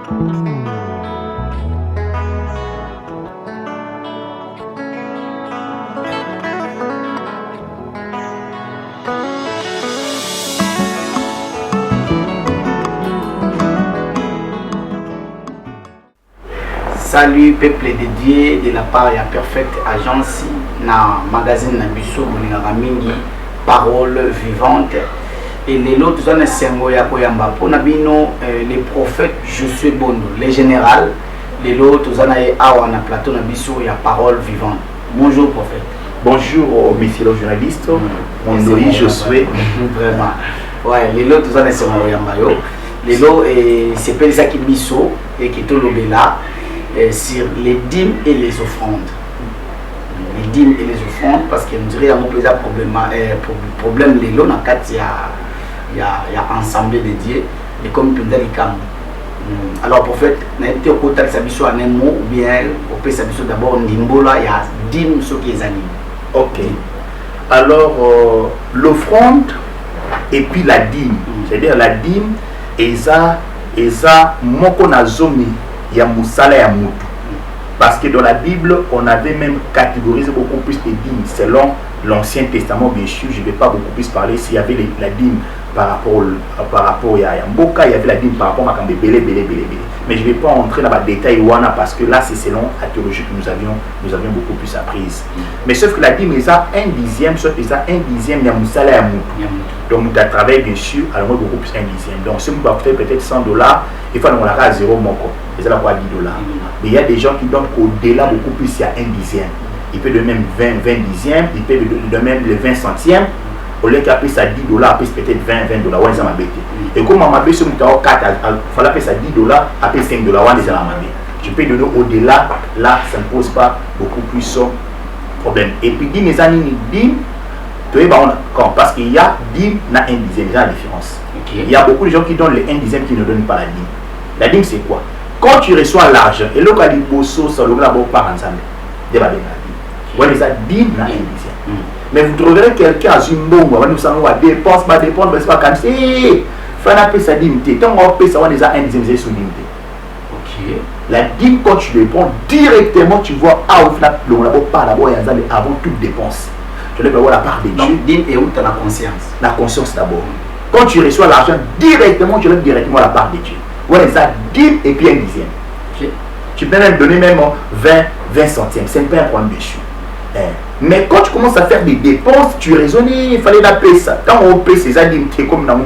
Salut peuple dédié de la part de la Perfect Agence na magazine Nabiso Bolingaka mingi parole vivante et les autres zones sengo ya koyamba pour nabino les prophètes Josué Bondo les généraux les autres zones awa na plateau Nabiso ya parole vivante. Bonjour prophète. Bonjour messieurs les journalistes. Mon nom est Josué. Vraiment. Ouais, les autres zones sengo ya mbayo. Les autres c'est pas ça qui biso et qui to lobela sur les dîmes et les offrandes. Les dîmes et les offrandes, parce qu'il nous dirait un problème les lots, il y a ensemble de Dieu, et comme il y a alors, prophète, n'a été au côté de sa mission en un mot, ou bien au pays sa mission d'abord, il y a dîmes sur qui les animent. Ok. Alors, l'offrande et puis la dîme, c'est-à-dire la dîme, et ça, moko na zomi. Il y a Moussala et Moutou. Parce que dans la Bible, on avait même catégorisé beaucoup plus les dîmes. Selon l'Ancien Testament, bien sûr, je ne vais pas beaucoup plus parler s'il y avait la dîme par rapport à Mboka, il y avait la dîme par rapport à Belé. Mais je ne vais pas entrer dans les détails parce que là, c'est selon la théologie que nous avions beaucoup plus apprise. Mais sauf que la dîme, ils ont un dixième, sauf qu'ils ont un dixième, il y a Moussala et Moutou. Donc, nous travaillons bien sûr, alors beaucoup plus un dixième. Donc, si vous coûter peut-être $100, il faut qu'on à 0 moko. Ils ont $10. Mais il y a des gens qui donnent au-delà beaucoup plus, il y a un dixième. Il peut de même 20 dixièmes, il peut de même les 20 centièmes. Au lieu qu'après ça $10, après c'est peut-être $20. Ouais, ça m'a bêté. Et comme on m'a bêté sur mon 4, il fallait appeler ça $10, après $5, ouais, ça m'a bêté. Je peux donner au-delà, là, ça ne pose pas beaucoup plus de problème. Et puis, dis mes amis, dis, parce qu'il y a 10 et un dixième, il y a la différence. Okay. Il y a beaucoup de gens qui donnent les 1 dixième qui ne donnent pas la dîme. La dîme, c'est quoi? Quand tu reçois l'argent, et là, quand il bosso, ça le glabo par ensemble, il y a la dîme. Vous voyez, ça dîme et un dixième. Mais vous trouverez quelqu'un à Zumbo, nous savons à dépense, mais c'est pas comme ça. Il faut appeler ça dîme. Tant qu'on peut savoir déjà 1 dixième, c'est sous dîme. Ok. La dîme, quand tu le prends directement, tu vois, le glabo par d'abord, avant toute dépense. Tu dois avoir la part de Dieu. Donc, dîme et où tu as la conscience? La conscience d'abord. Quand tu reçois l'argent directement, tu donnes directement la part de Dieu. Voilà, ça dîme et puis 1 dixième. Okay. Tu peux même donner même 20 centièmes. C'est pas un problème dessus. Mais quand tu commences à faire des dépenses, tu raisonnes, il fallait la payer ça. Quand on paye ces dîmes, c'est comme un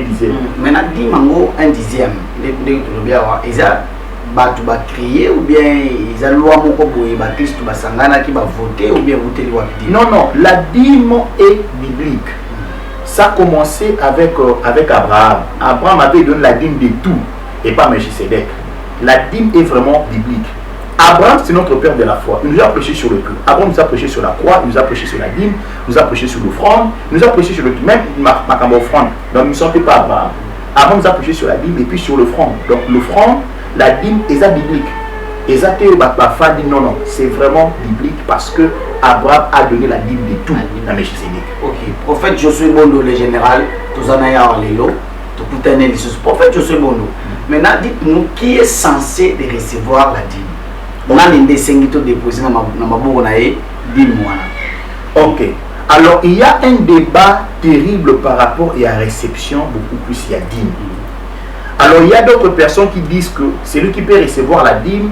dixième. Mais la dîme, 1 dixième, ils ont crié ou bien ils ont loi Christ qui va voter ou bien voter le Non, la dîme est biblique. Ça a commencé avec Abraham. Abraham avait donné la dîme de tout et pas Melchisedec. La dîme est vraiment biblique. Abraham, c'est notre père de la foi. Il nous a prêché sur le cœur. Abraham nous a prêché sur la croix, il nous a prêché sur la dîme, il nous a prêché sur l'offrande, il nous a prêché sur le même ma offrande. Donc, ne sortez pas Abraham. Abraham nous a prêché sur la dîme et puis sur l'offrande. Donc, l'offrande, la dîme, est biblique. Et ça, dit non, c'est vraiment biblique parce que Abraham a donné la dîme de tout à Melchisedec. Ok, prophète Josué Bondo, le général, tous en ayant l'élo, tout le prophète Josué Bondo. Maintenant, dites-nous qui est censé de recevoir la dîme. On a des singito déposés dans ma bourre, dis-moi. Ok, alors il y a un débat terrible par rapport à la réception, beaucoup plus il y a dîme. Alors il y a d'autres personnes qui disent que c'est lui qui peut recevoir la dîme.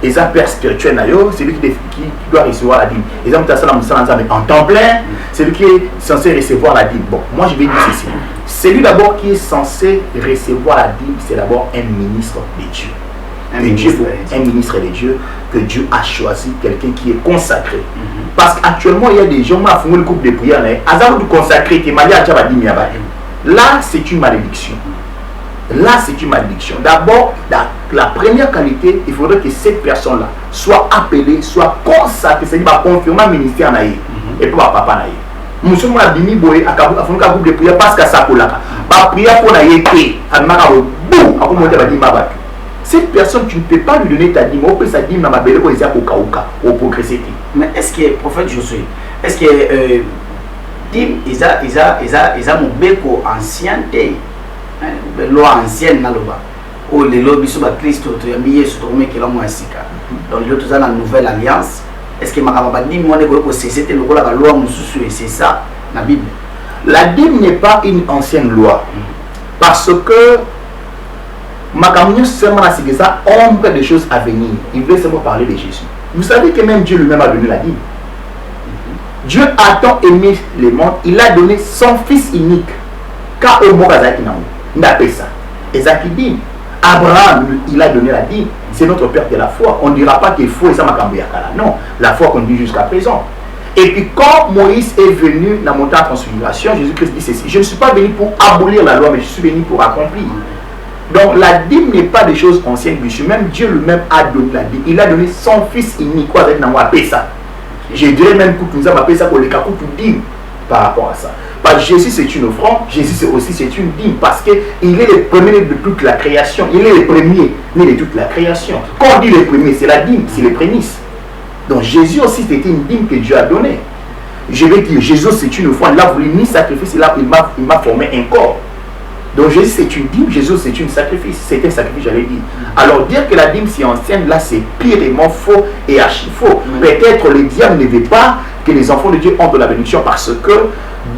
Et ça père spirituel c'est lui qui doit recevoir la dîme. Et ça en temps plein, c'est lui qui est censé recevoir la dîme. Bon, moi je vais dire ceci. Celui d'abord qui est censé recevoir la dîme, c'est d'abord un ministre de Dieu. Un ministre de Dieu que Dieu a choisi, quelqu'un qui est consacré. Parce qu'actuellement il y a des gens qui ont fait le groupe de prière, de consacré qui m'a dit là c'est une malédiction. Là, c'est une malédiction. D'abord, la première qualité, il faudrait que cette personne-là soit appelée, soit consacrée, c'est-à-dire confirmer le ministère et puis papa. Nous sommes à Bimi Boé, à un groupe de prière parce qu'à Sakolaka. La prière pour la yété, à cette personne, tu ne peux pas lui donner ta dîme, on peut sa dîme dans ma belle au progresser. Mais est-ce que, prophète Josué, est-ce que dîme, ils ont mon béco ancien, loi ancienne, au lelo biso ba Christ to yambi Yesu to mekela mo sika donc lelo toza na nouvelle alliance est-ce que makamba ba dîme wana ko cesser te lokola ba loi mususu et c'est ça la Bible. La dîme n'est pas une ancienne loi parce que Makamuni seulement à ça ombre des choses à venir. Il veut seulement parler de Jésus. Vous savez que même Dieu lui-même a donné la dîme. Dieu a tant aimé le monde, il a donné son fils unique. Car au mot Azaki n'a pas ça. Ezaki dîme. Abraham, il a donné la dîme. C'est notre père de la foi. On ne dira pas qu'il faut et ça Makambu Yakala. Non, la foi qu'on dit jusqu'à présent. Et puis quand Moïse est venu dans la montagne de transfiguration, Jésus-Christ dit ceci: je ne suis pas venu pour abolir la loi, mais je suis venu pour accomplir. Donc la dîme n'est pas des choses anciennes, même Dieu lui-même a donné la dîme. Il a donné son fils unique. Quoi avec Namwa ça? Je dirais même que nous avons appelé ça pour les cas pour dîme par rapport à ça. Parce que Jésus c'est une offrande, Jésus c'est une dîme parce qu'il est le premier de toute la création. Il est le premier de toute la création. Quand on dit le premier, c'est la dîme, c'est les prémices. Donc Jésus aussi c'était une dîme que Dieu a donnée. Je vais dire, Jésus c'est une offrande, il a voulu ni sacrifice, il m'a formé un corps. Donc Jésus c'est une dîme, Jésus c'est un sacrifice, j'allais dire. Alors dire que la dîme c'est ancienne, là c'est purement faux et archi faux. Peut-être le diable ne veut pas que les enfants de Dieu ont de la bénédiction parce que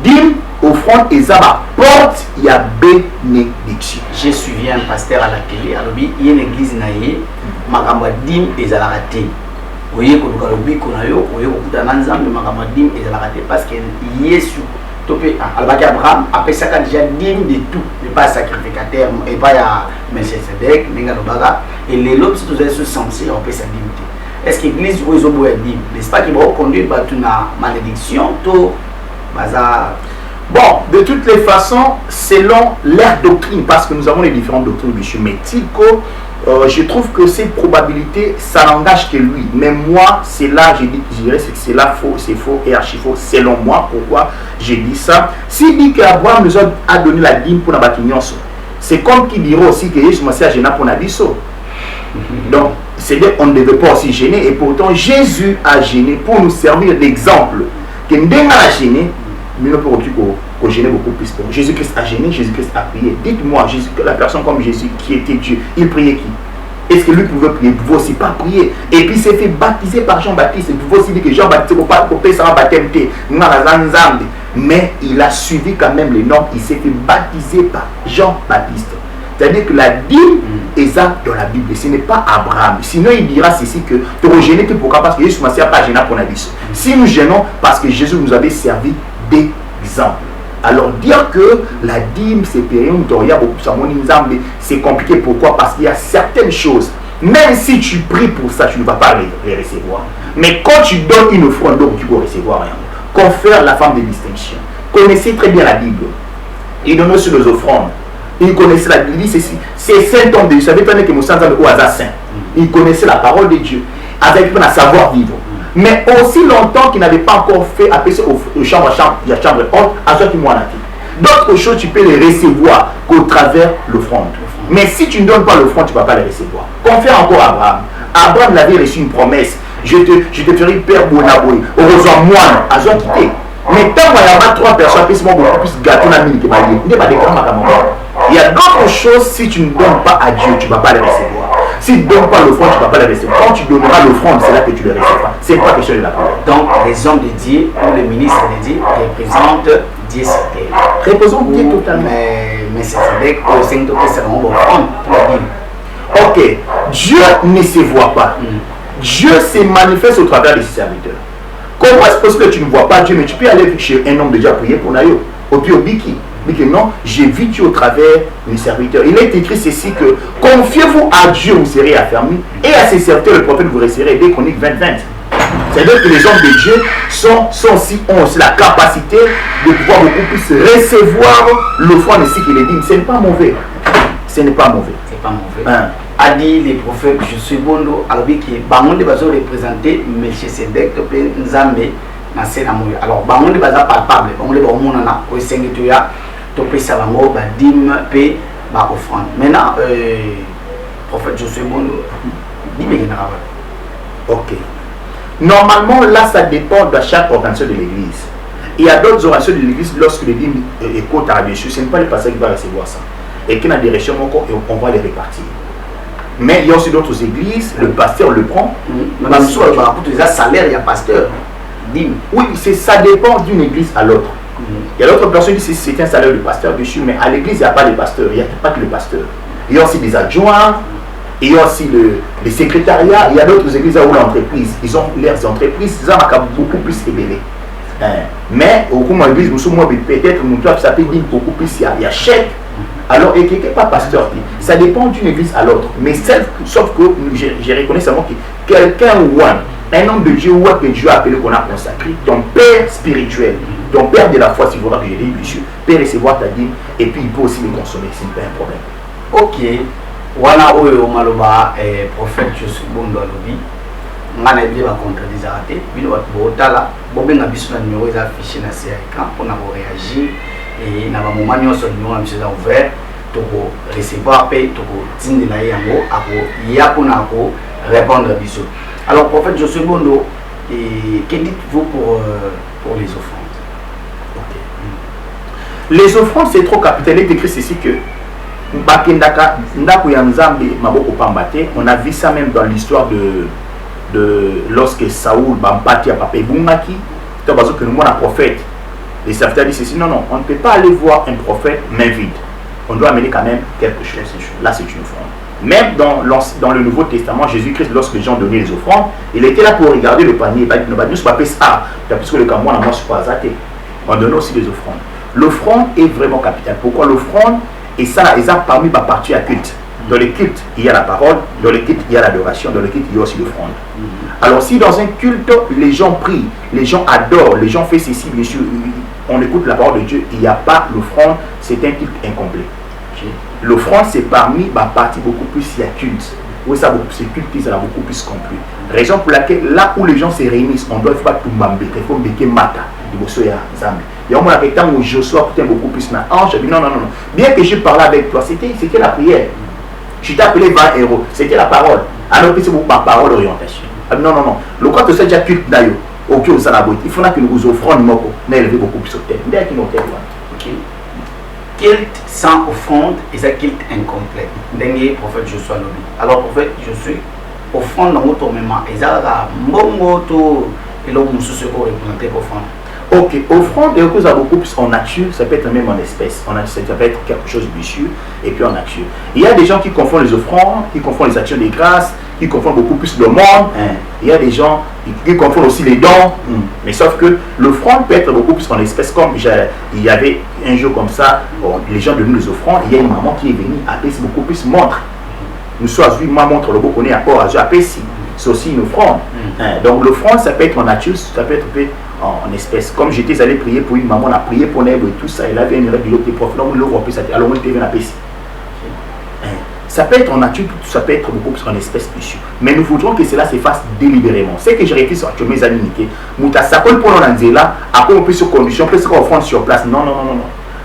dîme, offrande et zaba porte, il y a bénédiction. J'ai suivi un pasteur à la télé, alors il y a une église naïe, makamba dîme et zalaraté. Vous voyez qu'on a le qu'on a eu, vous voyez qu'on a ensemble de makamba dîme et zalaraté parce qu'il y a sur Abraham après ça quand déjà digne de tout, ne pas sacrificateur et pas à Melchisedec, et les lobes sont tous censés on peut sa dignité. Est-ce que l'église où ils ont besoin de dîme, n'est-ce pas qu'ils vont conduire par une malédiction tout bazar? Bon, de toutes les façons, selon leur doctrine, parce que nous avons les différentes doctrines du Mético, je trouve que cette probabilité, ça n'engage que lui. Mais moi, c'est là, je dirais que c'est là faux, c'est faux et archi faux. Selon moi, pourquoi j'ai dit ça? S'il dit qu'Abraham nous a donné la dîme pour la bâtiment, c'est comme qu'il dira aussi que Jésus m'a gêné pour la biso. Donc, c'est-à-dire qu'on ne devait pas aussi gêner. Et pourtant, Jésus a gêné pour nous servir d'exemple. Que nous a gêné, mais nous pouvons gêner beaucoup plus. Jésus-Christ a gêné, Jésus-Christ a prié. Dites-moi, la personne comme Jésus qui était Dieu, il priait qui? Est-ce que lui pouvait prier? Il pouvait aussi pas prier. Et puis il s'est fait baptiser par Jean-Baptiste. Il pouvait aussi dire que Jean-Baptiste ne peut pas faire un baptême. Mais il a suivi quand même les normes. Il s'est fait baptiser par Jean-Baptiste. C'est-à-dire que la dîme est ça dans la Bible. Ce n'est pas Abraham. Sinon il dira ceci que tu es gêné pourquoi? Parce que Jésus n'a pas gêné pour la vie. Si nous gênons, parce que Jésus nous avait servi d'exemple. Alors dire que la dîme c'est c'est compliqué. Pourquoi? Parce qu'il y a certaines choses, même si tu pries pour ça, tu ne vas pas les recevoir. Mais quand tu donnes une offrande, donc tu vas recevoir rien. Confère la femme de distinction. Connaissez très bien la Bible. Il donne aussi les offrandes. Il connaissait la Bible. C'est saint homme de Dieu. Vous savez pas que Moussa au hasard saint. Il connaissait la parole de Dieu. Avec un savoir vivre. Mais aussi longtemps qu'il n'avait pas encore fait appeler aux chambres haute, à ce qui m'a dit. D'autres choses, tu peux les recevoir qu'au travers l'offrande. Mais si tu ne donnes pas l'offrande, tu ne vas pas les recevoir. Confère encore à Abraham. Abraham avait reçu une promesse. Je te ferai père Bonaboy. Heureusement, moi, à ce quitté. Mais tant qu'il y a 3 personnes, plus beaucoup plus gâteau dans mine que ma vie. Il y a d'autres choses, si tu ne donnes pas à Dieu, tu ne vas pas les recevoir. Si tu ne donnes pas l'offrande, tu ne vas pas les recevoir. Quand tu donneras l'offrande, c'est là que tu les recevras. Ce n'est pas question de la parole. Donc, les hommes de Dieu, ou les ministres de Dieu, représentent Dieu sur terre. Représentent Dieu totalement. Mais c'est vrai que c'est une offrande pour la Bible. Ok, Dieu ne se voit pas. Dieu se manifeste au travers de ses serviteurs. Comment est-ce possible que tu ne vois pas Dieu, mais tu peux aller chez un homme de Dieu prier pour Nayo, au pire Biki. Mais que non, j'ai vu Dieu au travers mes serviteurs. Il est écrit ceci que confiez-vous à Dieu, vous serez affermis, et à ses serviteurs, le prophète, vous resterez. Des Chroniques 20-20. C'est-à-dire que les hommes de Dieu ont aussi la capacité de pouvoir beaucoup plus recevoir l'offrande ainsi qu'il est dit. Ce n'est pas mauvais. Ce n'est pas mauvais. C'est pas mauvais. A dit les prophètes, je suis bondo, alors que Bangonde va représenter Melchisedec, Nzambe, na Sénamoui. Alors Bangonde va palpable, Bangonde va monana, au Sengetuya, Topé Savango, Badim, P, ba offrande. Maintenant, prophète, je suis bondo, dis-moi. Ok. Normalement, là, ça dépend de chaque organisation de l'église. Il y a d'autres organisations de l'église, lorsque les dîmes écoutent à Jésus, ce n'est pas le pasteur qui va recevoir ça. Et qu'il y a des régions, on va les répartir. Mais il y a aussi d'autres églises, le pasteur le prend. Mais même si il y a salaire, il y a pasteur. Oui, ça dépend d'une église à l'autre. Il y a d'autres personnes qui disent que c'est un salaire de pasteur dessus, mais à l'église, il n'y a pas de pasteur, il n'y a pas que le pasteur. Il y a aussi des adjoints, il y a aussi les secrétariats, il y a d'autres églises où l'entreprise, ils ont leurs entreprises, ils ont beaucoup plus élevé. Mais au cours de l'église, peut-être ça peut dire beaucoup plus, il y a chèque. Alors, et quelque part pasteur, ça dépend d'une église à l'autre. Mais sauf que je reconnais seulement que quelqu'un ou un homme de Dieu ou que Dieu a appelé qu'on a consacré, ton père spirituel, ton père de la foi, si vous voulez que je l'ai dit, peut recevoir ta dîme et puis il peut aussi le consommer, c'est pas un problème. Ok. Wana oyo maloba prophète Josué Bondo alobi ngana bien va contredire raté bino bat botala bobenga biso na numéro eza affiché na sur écran pour na réagir et na ba moment nyonso numéro na biso eza ouvert to recevoir paye to tindela yango ako ya pona ko répondre biso. Alors prophète Josué Bondo, que dites-vous pour les offrandes? Okay. Les offrandes, c'est trop capital. Il est écrit ici que on a vu ça même dans l'histoire de lorsque Saoul Bampati a papé Boumaki, parce que nous, on a prophète. Les serviteurs disent ceci, non, on ne peut pas aller voir un prophète main vide. On doit amener quand même quelque chose. Là, c'est une offrande. Même dans le Nouveau Testament, Jésus-Christ, lorsque les gens donnaient les offrandes, il était là pour regarder le panier. Il ne va pas ça, puisque le Cameroun n'a pas azaté. On donne aussi des offrandes. L'offrande est vraiment capitale. Pourquoi l'offrande? Et ça, ils ont parmi ma partie à culte. Dans les cultes, il y a la parole. Dans les cultes, il y a l'adoration. Dans les cultes, il y a aussi l'offrande. Alors, si dans un culte, les gens prient, les gens adorent, les gens font ceci, bien sûr, on écoute la parole de Dieu, il n'y a pas l'offrande, c'est un culte incomplet. L'offrande, c'est parmi ma partie beaucoup plus, il y a culte. Oui, ça, c'est culte qui sera beaucoup plus complet. Raison pour laquelle, là où les gens se réunissent, on doit faire tout mbambe, il faut mbeke mata, il faut faire zambi. Il y a un moment avec temps où Joshua peut beaucoup plus na ange, non. Bien que je parlais avec toi, c'était la prière. Je t'ai appelé 20 euros, c'était la parole. Alors que c'est beaucoup ma parole d'orientation. Non. Le quoi que c'est déjà culte d'ailleurs, au cœur de ça, il faut que nous vous offrons élevé beaucoup plus au terme. Culte sans offrande et ça culte incomplet. Dernier prophète Joshua Lobi. Alors prophète Josué, offrande dans votre moment, et ça va bongo to et l'homme sous ce qu'on représente offrande. Ok, offrande et que ça beaucoup plus en nature, ça peut être même en espèce. Ça peut être quelque chose de vicieux et puis en nature. Il y a des gens qui confondent les offrandes, qui confondent les actions de grâce, qui confondent beaucoup plus le monde. Il y a des gens qui confondent aussi les dons. Mais sauf que l'offrande peut être beaucoup plus en espèce. Comme il y avait un jour comme ça, les gens donnent les offrandes. Il y a une maman qui est venue appeler beaucoup plus montre. Nous sommes vu, moi montre le beau qu'on est à port, j'appelle si. C'est aussi une offrande. Donc l'offrande, ça peut être en nature, ça peut être en espèce. Comme j'étais allé prier pour une maman, on a prié pour elle et tout ça, elle avait une règle de l'autre prof, alors on était venu à Pessi. Ça peut être en nature, ça peut être beaucoup plus en espèce dessus. Mais nous voudrons que cela se fasse délibérément. C'est que je réfléchis sur mes amis. Mouta Sakol pour l'Anzela, après on peut sur condition, peut se offrande sur place. Non.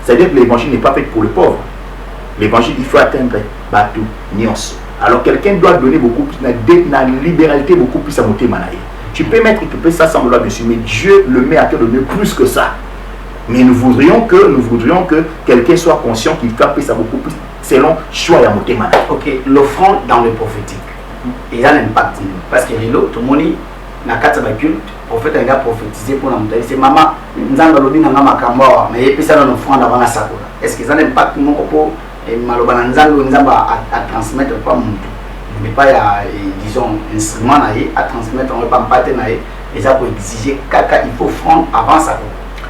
C'est-à-dire que l'évangile n'est pas fait pour le pauvre. L'évangile, il faut atteindre Batou, Nyos. Alors quelqu'un doit donner beaucoup plus, la libéralité beaucoup plus à monter manaï. Tu peux mettre ça sans vouloir dessus, mais Dieu le met à te donner plus que ça. Mais nous voudrions que quelqu'un soit conscient qu'il fait ça beaucoup plus selon choix à monter manaï. Ok, l'offrande dans le prophétique, il a un impact. Parce que tout le monde, dans le cadre de la culte, le prophète a prophétisé pour la montagne. C'est maman, nous avons dit que nous avons mais il y a une offrande avant la sacola. Est-ce que ça a un impact et malheureusement nous avons à transmettre pas mon tout, mais pas disons instrument à transmettre, on ne va pas partenaire et ça pour exiger caca, il faut offrande avant ça.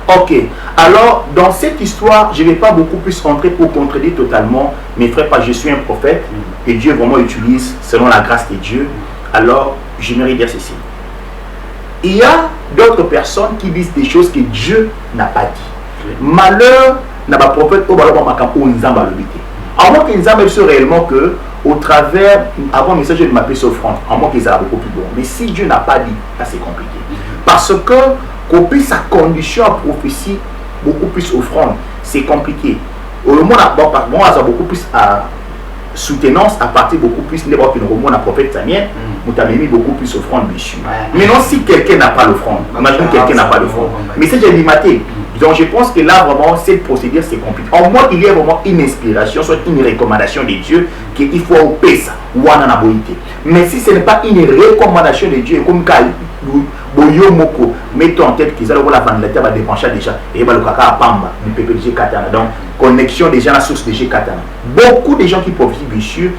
Ok, alors dans cette histoire, je ne vais pas beaucoup plus rentrer pour contredire totalement mes frères, parce que je suis un prophète et Dieu vraiment utilise selon la grâce de Dieu. Alors j'aimerais dire ceci. Il y a d'autres personnes qui disent des choses que Dieu n'a pas dit. Malheur n'a pas prophète au ballon au Nzamba l'obité. À moins qu'ils aient réellement que au travers, avant le message de m'appeler offrande, à moins qu'ils aient beaucoup plus bon. Mais si Dieu n'a pas dit, là c'est compliqué. Parce que copier sa condition à prophétie beaucoup plus offrande, c'est compliqué. Au monde a beaucoup plus à soutenance à partir beaucoup plus de la prophète Samien, nous avons mis beaucoup plus offrande dessus. Maintenant, si quelqu'un n'a pas l'offrande, imagine quelqu'un n'a pas l'offrande, mais c'est déjà limité. Donc je pense que là vraiment cette procédure c'est compliqué. En moins il y a vraiment une inspiration, soit une recommandation de Dieu qu'il faut opérer ça ou en anabolité. Mais si ce n'est pas une recommandation de Dieu, comme quand Boyo Moko, mettons en tête qu'ils allaient la vandalateur va dépencher déjà et va le caca à Pamba, du PPG Katana. Donc connexion déjà à la source de G Katana. Beaucoup de gens qui profitent bien sûr,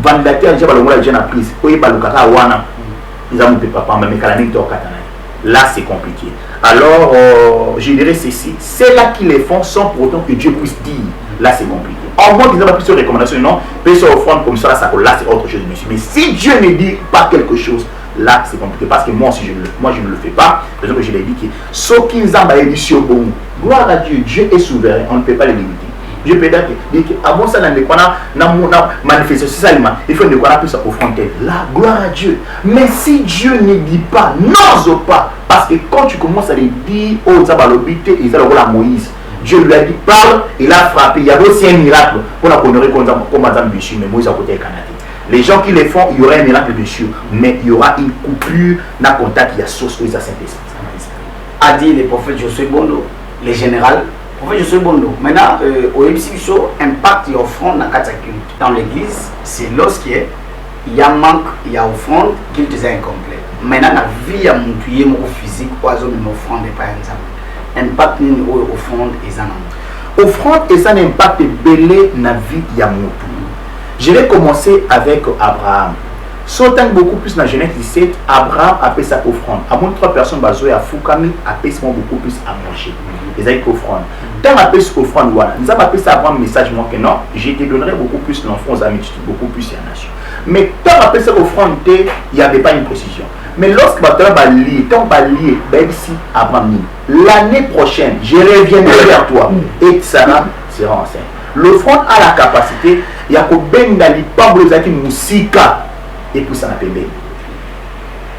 vandalateur déjà va le voir déjà la prise, ou va le caca à Wana, ils ont un Pamba, mais Kalani Katana. Là c'est compliqué. Alors je dirais ceci, c'est là qu'ils les font sans pour autant que Dieu puisse dire. Là c'est compliqué. En moins qu'ils n'ont pas plus de recommandations, non, peut se offrande comme ça, là c'est autre chose, monsieur. Mais si Dieu ne dit pas quelque chose, là c'est compliqué. Parce que moi aussi je ne le fais pas. Par exemple, je l'ai dit que ce qu'ils ont édition bon, gloire à Dieu, Dieu est souverain, on ne peut pas les limiter. Je peux dire qu'avant ça, dans manifestation, il faut qu'on a plus offrande. Là, gloire à Dieu. Mais si Dieu ne dit pas, n'ose pas. Parce que quand tu commences à les dire aux Zabalobité, ils ont la Moïse. Dieu lui a dit, parle, il a frappé. Il y avait aussi un miracle pour la connaître comme Madame Bichu, mais Moïse à côté de Canada. Les gens qui le font, il y aura un miracle dessus, mais il y aura une coupure dans le contact, il y a source où ils ont Saint-Esprit. A dit le prophète Josué Bondo, le général. Prophète Josué Bondo. Maintenant, au MCSO, impact et offrande dans l'église, c'est lorsqu'il y a manque, il y a offrande, qu'il est incomplet. Maintenant, la vie a montré mon physique, oiseau, mais offrande par exemple. Impact ni offrande et ça non. Offrande et ça n'impact belé na vie ya montré. Je vais commencer avec Abraham. Sautant beaucoup plus dans Genèse 17, Abraham a fait sa offrande. À moins 3 personnes basées à Foukami, a fait beaucoup plus à manger. Les aïeux offrande. Tant à fait offrande, voilà. Nous avons appelé ça Abraham message moi que non, je te donnerai beaucoup plus l'enfant aux amis, beaucoup plus à la nation. Mais tant à fait ça offrande, il n'y avait pas une précision. Mais lorsque Abraham va lier, tant va lier, ben ici Abraham l'année prochaine, je reviendrai vers toi et Sarah sera enceinte. L'offrande a la capacité, il y a que ben dali pablo zaki musika et puis ça n'a pas bien.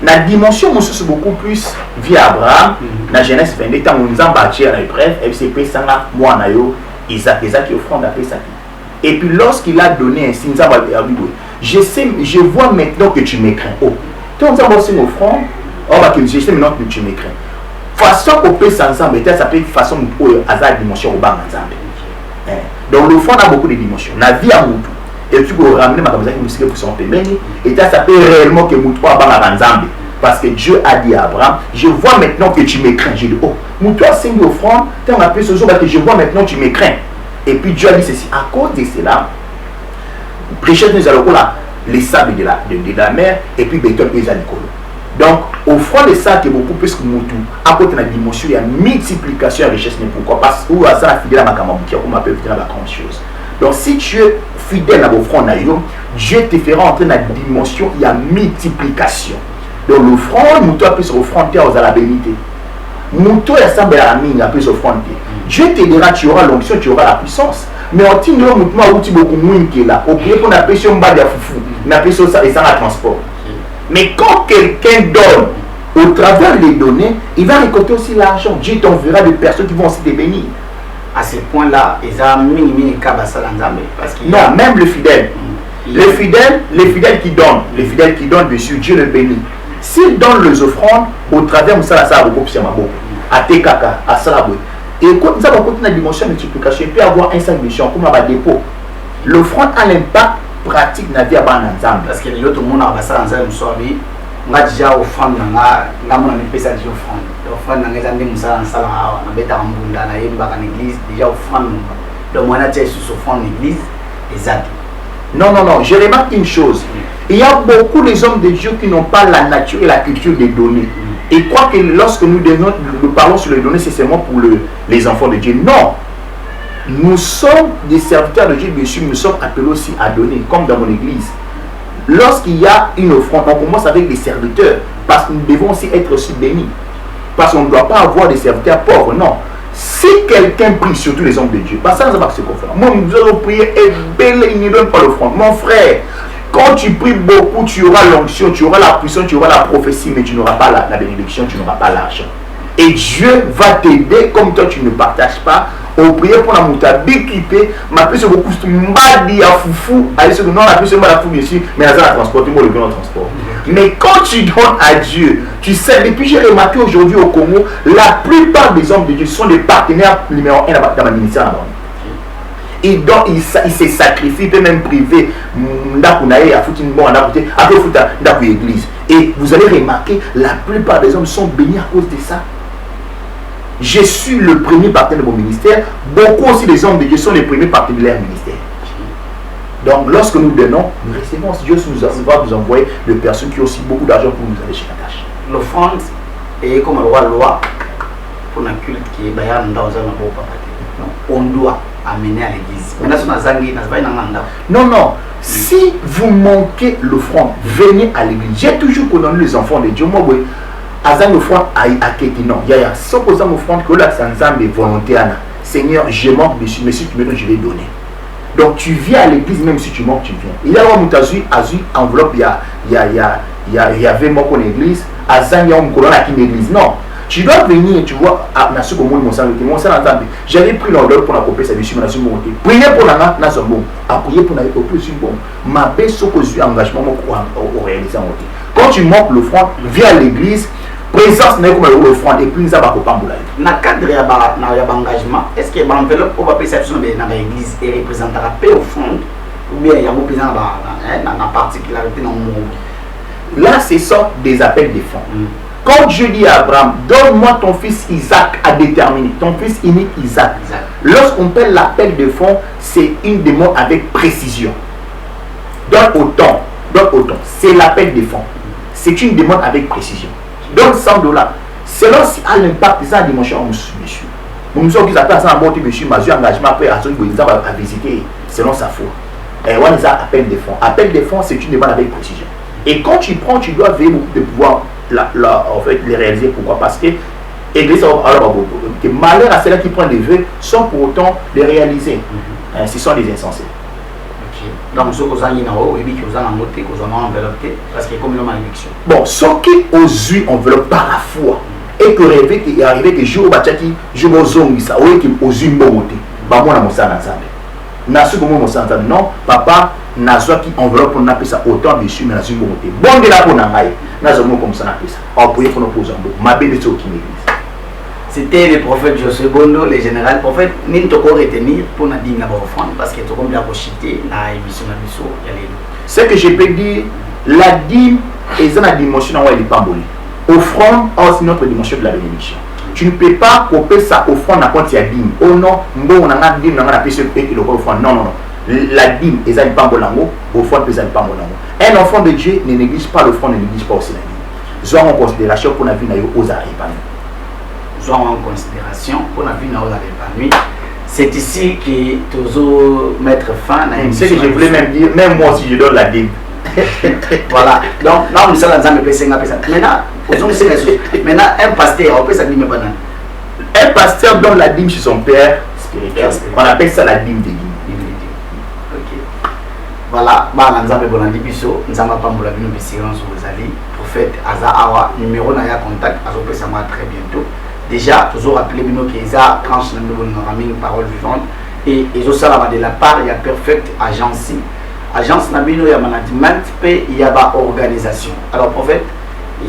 La dimension c'est beaucoup plus via Abraham, dans Genèse 22, quand nous avons bâti à l'épreuve, FCP Sanga, moi Nayo, Isaac qui offrande à Pessaki. Et puis lorsqu'il a donné un signe, je vois maintenant que tu m'écrains. Oh, quand nous avons aussi une offrande, on va que je sais maintenant que tu m'écrains. Façon qu'on peut s'ensemble, ça s'appelle façon pour la dimension au bas ensemble. Donc l'offrande a beaucoup de dimensions. La vie a beaucoup. Et tu peux ramener ma caméra qui pour son paiement. Et ça s'appelle réellement que Moutoua a ensemble. Parce que Dieu a dit à Abraham, je vois maintenant que tu m'écrains. J'ai dit, oh, Moutoua c'est une offrande, tu as appelé ce jour parce que je vois maintenant que tu m'écrains. Et puis Dieu a dit ceci, à cause de cela, prêcher nous allons là, les sables de la mer, et puis béton et les anicolo. Donc, offrande de ça qui est beaucoup plus que Moutou. À côté de la dimension, il y a multiplication et richesse. Mais pourquoi? Parce que où à ça, fidèle à ma camaboukia, on m'appelle fidèle à la grande chose. Donc, si tu es fidèle à l'offrande, Dieu te fera entrer dans la dimension, il y a multiplication. Donc, l'offrande, Moutou a plus offrande aux la bénité. Moutou a semblé à la mine, a plus offrande. Dieu te dira, tu auras l'onction, tu auras la puissance. Mais on tient le Moutou a outil beaucoup moins qui est là. Au lieu qu'on appelle sur un bas de foufou, on appelle sur ça et ça la transport. Mais quand quelqu'un donne, au travers des données, il va récolter aussi l'argent. Dieu t'enverra des personnes qui vont aussi te bénir. À ce point-là, ils ont mini kabasa l'ensemble. Non, même le fidèle. Les fidèles qui donnent dessus, Dieu le bénit. S'ils donnent les offrandes, au travers de ça, ça va beaucoup plus à Tekaka, à Salabou. Et quand nous avons continué la dimension de multiplication, il peut y avoir un 5 missions comme un dépôt. L'offrande a l'impact pratique na vie abana nzambe parce que les autres monde abasa nzambe msobi nga déjà offrande nga mona pesa déjà offrande nga ezande musala nsala hawa na beta mbunda na yemba ka l'église déjà offrande donc moi na tia sous offrande l'église exact. Non, je remarque une chose. Il y a beaucoup des hommes de Dieu qui n'ont pas la nature et la culture des données. Et croient que lorsque nous parlons sur les données, c'est seulement pour les enfants de Dieu. Non. Nous sommes des serviteurs de Dieu, bien sûr, nous sommes appelés aussi à donner, comme dans mon église. Lorsqu'il y a une offrande, on commence avec des serviteurs, parce que nous devons aussi être aussi bénis. Parce qu'on ne doit pas avoir des serviteurs pauvres, non. Si quelqu'un prie, surtout les hommes de Dieu, parce que ça ne va pas se confondre. Moi, nous allons prier et belle, il ne donne pas l'offrande. Mon frère, quand tu pries beaucoup, tu auras l'onction, tu auras la puissance, tu auras la prophétie, mais tu n'auras pas la bénédiction, tu n'auras pas l'argent. Et Dieu va t'aider comme toi tu ne partages pas. Au prier pour la moutarde d'équiper, ma puce beaucoup de mbadi à foufou, à ce que non la puce de la foufou ici, mais elle a transporté moi le grand transport. Mais quand tu donnes à Dieu, tu sais, depuis j'ai remarqué aujourd'hui au Congo, la plupart des hommes de Dieu sont des partenaires numéro 1 dans le ministère. Et donc, il se sacrifie, il peut même priver l'église. Et vous allez remarquer, la plupart des hommes sont bénis à cause de ça. Je suis le premier partenaire de mon ministère. Beaucoup aussi des hommes de Dieu sont les premiers partenaires de leur ministère. Donc, lorsque nous donnons, nous recevons. Dieu va nous envoyer des personnes qui ont aussi beaucoup d'argent pour nous aller chez la tâche. L'offrande est comme la loi pour un culte qui est dans un on doit amener à l'église. Non, non. Si vous manquez l'offrande, venez à l'église. J'ai toujours connu les enfants de Dieu. Moi, Azan l'offrande à non. Il y a sans cause l'offrande que là, c'est un volontaire. Seigneur, je manque, mais si tu me donnes, je vais donner. Donc tu viens à l'église, même si tu manques, tu viens. Il y a un enveloppe, il y avait mon église, Azan, il y a une église. Non. Tu dois venir, tu vois, j'avais pris l'enveloppe pour la couper sa vie sur ma nation. Priez pour la nation, appuyer pour la plus bon. Ma paix, ce que j'ai engagement pour réaliser. Quand tu manques l'offrande, viens à l'église, présence n'est comme l'offrande et puis nous avons pas de dans le cadre de l'engagement, est-ce que l'enveloppe pour la perception de l'église est représentée à paix au fond ou bien il y a une particularité dans le monde? Là, ce sont des appels de fonds. Quand Dieu dit à Abraham, donne-moi ton fils Isaac à déterminer, ton fils unique Isaac. Lorsqu'on fait l'appel de fonds, c'est une demande avec précision. Donne autant. C'est l'appel de fonds. C'est une demande avec précision. Donne $100. Selon si à l'impact, c'est ça la dimension monsieur. Monsieur qui appelle ça un bon monsieur, mais j'ai engagement après à visiter selon sa foi. Et on a appel de fonds. Appel de fonds, c'est une demande avec précision. Et quand tu prends, tu dois veiller de pouvoir en fait, les réaliser. Pourquoi? Parce que l'église que malheur à ceux qui prennent des vœux sans pour autant les réaliser. Ce sont des insensés. Donc, ce que vous avez parce que comme une malédiction. Bon, ce qui aux yeux enveloppe par la foi et que rêver qu'il arrive que jour bachaki je me zongi ça oui qui aux yeux monter bah moi na mosana nzambe na ce que moi mosana non papa na zo qui enveloppe pour n'appeler ça autant de sur mais na yeux monter bon de là pour na ngai na zo comme ça n'appeler ça en pour nous poser ma bébé to qui m'église. C'était le prophète Josué Bondo, le général prophète. Nous devons retenir pour nous dire offrande parce que tout comme la rochité, la émission de l'émission, il y a les deux. Ce que je peux dire, la dîme est dans la dimension où elle est pamboli. Offrande a aussi notre dimension de la bénédiction. Tu ne peux pas couper sa offrande à quand il y a dîme. Oh non, on a dîme, on a appelé ce qui le offrande. Non, non, non. La dîme est dans le pambolango, offrande est dans le pambolango. Un enfant de Dieu ne néglige pas l'offrande, ne néglige pas aussi la dîme. Soit en considération pour la vie aux arrivants. En considération pour la vie dans l'épanouie. C'est ici que toujours mettre fin à ce que je voulais même dire, même moi si je donne la dîme. Voilà. Donc là on est dans le PC. Maintenant un pasteur, on peut ça dire un pasteur donne la dîme chez son père spirituel. On appelle ça la dîme de dîme. Ok. Voilà. Bah nous avons bon biso, nous avons pas la vie sur les alliés. Prophète Aza Awa numéro na ya contact à très bientôt. Déjà, toujours appelé Bino Keza, tranche de parole vivante. Et ils ont ça de la part, il y a Perfect Agence. Agence Nabino, il y a management, et il y a organisation. Alors, prophète,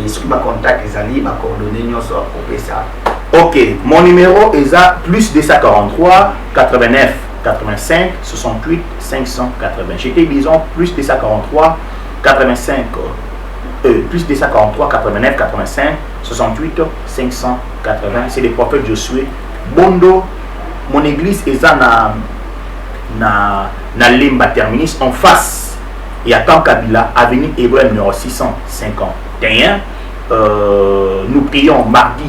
ce qui m'a contacté, les alliés, m'a coordonné, nous sommes pour ça. Ok, mon numéro est à plus 243 89 85 68 580. J'étais disons plus 243 85 plus 243 89 85 68 580. C'est le prophète Josué Bondo. Mon église est na Limba Terminus en face. Il y a Camp Kabila, avenue Hébreu numéro 651. Nous prions mardi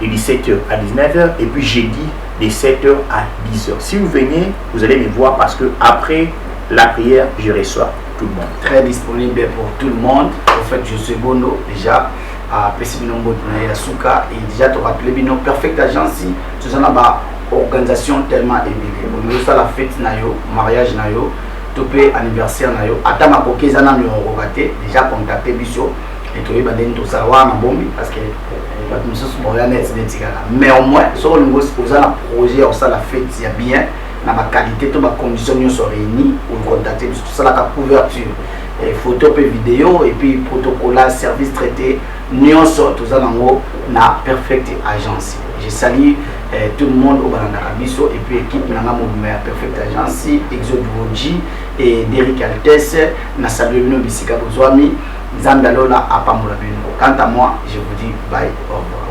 de 17h à 19h et puis jeudi de 7h à 10h. Si vous venez, vous allez me voir parce que après la prière, je reçois tout le monde. Très disponible pour tout le monde. En fait, je suis Bondo déjà à Pessimino Mbotuna Souka et déjà tu rappelles bien Perfect Agence. Tout ça là-bas, organisation tellement évoluée. On nous fait la fête nayo, mariage nayo, topé anniversaire nayo. Atama kokeza na numéro raté déjà contacté biso et tu vas donner tout ça wa na bombi parce que nous sommes bien net mais au moins sur le niveau posant un projet ou ça la fête il y a bien na ma qualité to ma condition nous sont réunis pour contacter tout ça la couverture photo et vidéo et puis protocole, service traité, nous sommes tous na Perfect Agence. Je salue tout le monde au Baranarabiso et puis équipe Nanga Mouvement Perfect Agence, Exode Roji et Derrick Altesse, na salue Bisika Bozwami, Zandalola Apamula Bino. Quant à moi, je vous dis bye, au revoir.